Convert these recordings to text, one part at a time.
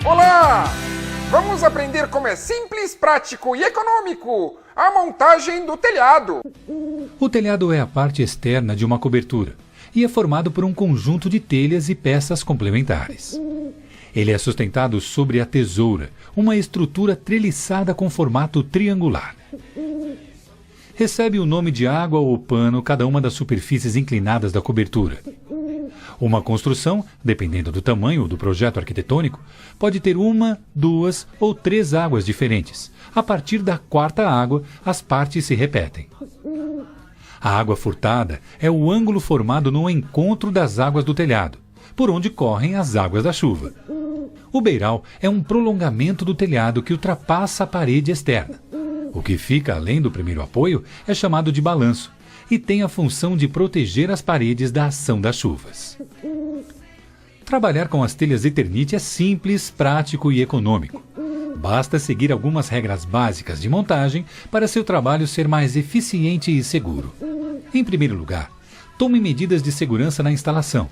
Olá! Vamos aprender como é simples, prático e econômico a montagem do telhado. O telhado é a parte externa de uma cobertura e é formado por um conjunto de telhas e peças complementares. Ele é sustentado sobre a tesoura, uma estrutura treliçada com formato triangular. Recebe o nome de água ou pano cada uma das superfícies inclinadas da cobertura. Uma construção, dependendo do tamanho do projeto arquitetônico, pode ter uma, duas ou três águas diferentes. A partir da quarta água, as partes se repetem. A água furtada é o ângulo formado no encontro das águas do telhado, por onde correm as águas da chuva. O beiral é um prolongamento do telhado que ultrapassa a parede externa. O que fica além do primeiro apoio é chamado de balanço e tem a função de proteger as paredes da ação das chuvas. Trabalhar com as telhas Eternit é simples, prático e econômico. Basta seguir algumas regras básicas de montagem para seu trabalho ser mais eficiente e seguro. Em primeiro lugar, tome medidas de segurança na instalação.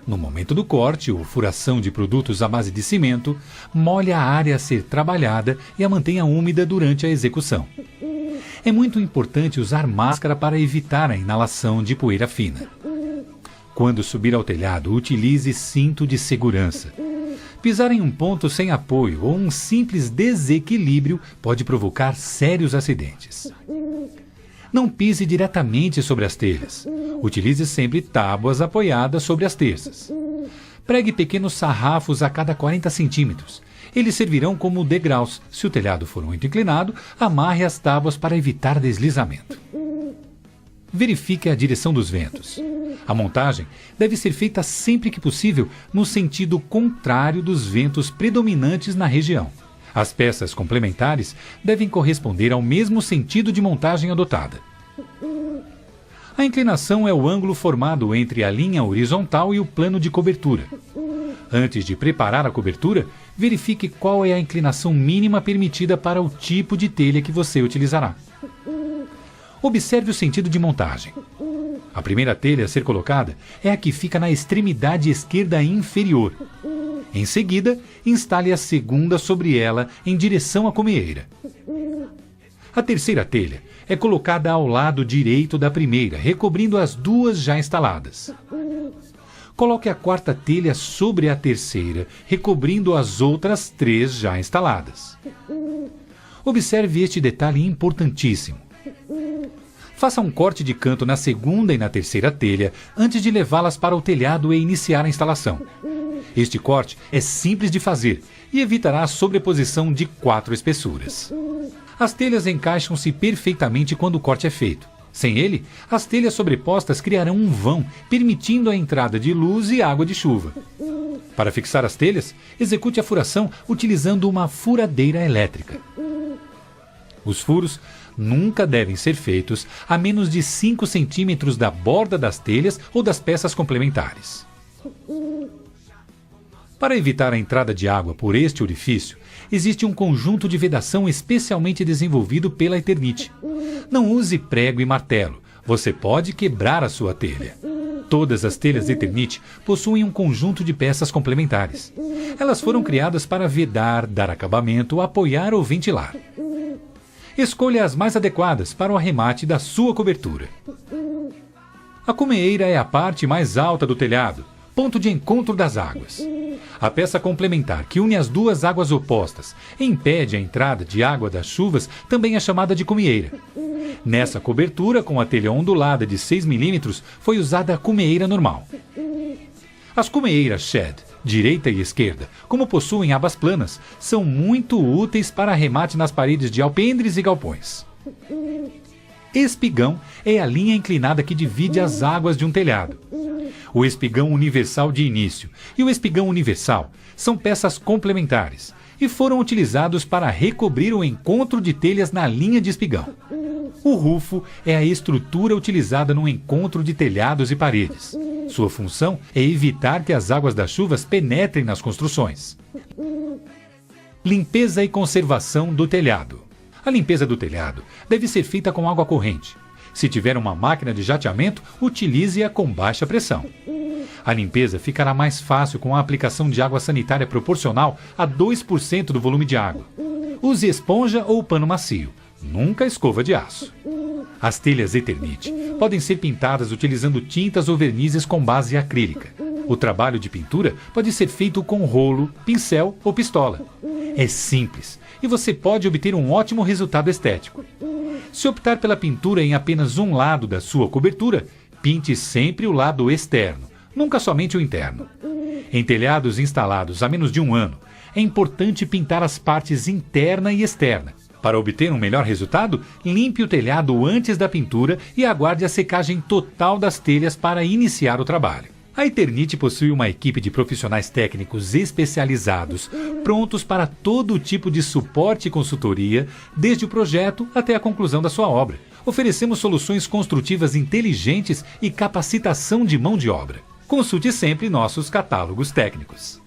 No momento do corte ou furação de produtos à base de cimento, molhe a área a ser trabalhada e a mantenha úmida durante a execução. É muito importante usar máscara para evitar a inalação de poeira fina. Quando subir ao telhado, utilize cinto de segurança. Pisar em um ponto sem apoio ou um simples desequilíbrio pode provocar sérios acidentes. Não pise diretamente sobre as telhas. Utilize sempre tábuas apoiadas sobre as terças. Pregue pequenos sarrafos a cada 40 centímetros. Eles servirão como degraus. Se o telhado for muito inclinado, amarre as tábuas para evitar deslizamento. Verifique a direção dos ventos. A montagem deve ser feita sempre que possível no sentido contrário dos ventos predominantes na região. As peças complementares devem corresponder ao mesmo sentido de montagem adotada. A inclinação é o ângulo formado entre a linha horizontal e o plano de cobertura. Antes de preparar a cobertura, verifique qual é a inclinação mínima permitida para o tipo de telha que você utilizará. Observe o sentido de montagem. A primeira telha a ser colocada é a que fica na extremidade esquerda inferior. Em seguida, instale a segunda sobre ela em direção à cumeeira. A terceira telha é colocada ao lado direito da primeira, recobrindo as duas já instaladas. Coloque a quarta telha sobre a terceira, recobrindo as outras três já instaladas. Observe este detalhe importantíssimo. Faça um corte de canto na segunda e na terceira telha antes de levá-las para o telhado e iniciar a instalação. Este corte é simples de fazer e evitará a sobreposição de 4 espessuras. As telhas encaixam-se perfeitamente quando o corte é feito. Sem ele, as telhas sobrepostas criarão um vão, permitindo a entrada de luz e água de chuva. Para fixar as telhas, execute a furação utilizando uma furadeira elétrica. Os furos nunca devem ser feitos a menos de 5 centímetros da borda das telhas ou das peças complementares. Para evitar a entrada de água por este orifício, existe um conjunto de vedação especialmente desenvolvido pela Eternit. Não use prego e martelo, você pode quebrar a sua telha. Todas as telhas Eternit possuem um conjunto de peças complementares. Elas foram criadas para vedar, dar acabamento, apoiar ou ventilar. Escolha as mais adequadas para o arremate da sua cobertura. A cumeeira é a parte mais alta do telhado, ponto de encontro das águas. A peça complementar que une as duas águas opostas e impede a entrada de água das chuvas também é chamada de cumeeira. Nessa cobertura, com a telha ondulada de 6 milímetros, foi usada a cumeeira normal. As cumeeiras shed, direita e esquerda, como possuem abas planas, são muito úteis para arremate nas paredes de alpendres e galpões. Espigão é a linha inclinada que divide as águas de um telhado. O espigão universal de início e o espigão universal são peças complementares e foram utilizados para recobrir o encontro de telhas na linha de espigão. O rufo é a estrutura utilizada no encontro de telhados e paredes. Sua função é evitar que as águas das chuvas penetrem nas construções. Limpeza e conservação do telhado. A limpeza do telhado deve ser feita com água corrente. Se tiver uma máquina de jateamento, utilize-a com baixa pressão. A limpeza ficará mais fácil com a aplicação de água sanitária proporcional a 2% do volume de água. Use esponja ou pano macio, nunca escova de aço. As telhas Eternit podem ser pintadas utilizando tintas ou vernizes com base acrílica. O trabalho de pintura pode ser feito com rolo, pincel ou pistola. É simples e você pode obter um ótimo resultado estético. Se optar pela pintura em apenas um lado da sua cobertura, pinte sempre o lado externo, nunca somente o interno. Em telhados instalados há menos de um ano, é importante pintar as partes interna e externa. Para obter um melhor resultado, limpe o telhado antes da pintura e aguarde a secagem total das telhas para iniciar o trabalho. A Eternit possui uma equipe de profissionais técnicos especializados, prontos para todo tipo de suporte e consultoria, desde o projeto até a conclusão da sua obra. Oferecemos soluções construtivas inteligentes e capacitação de mão de obra. Consulte sempre nossos catálogos técnicos.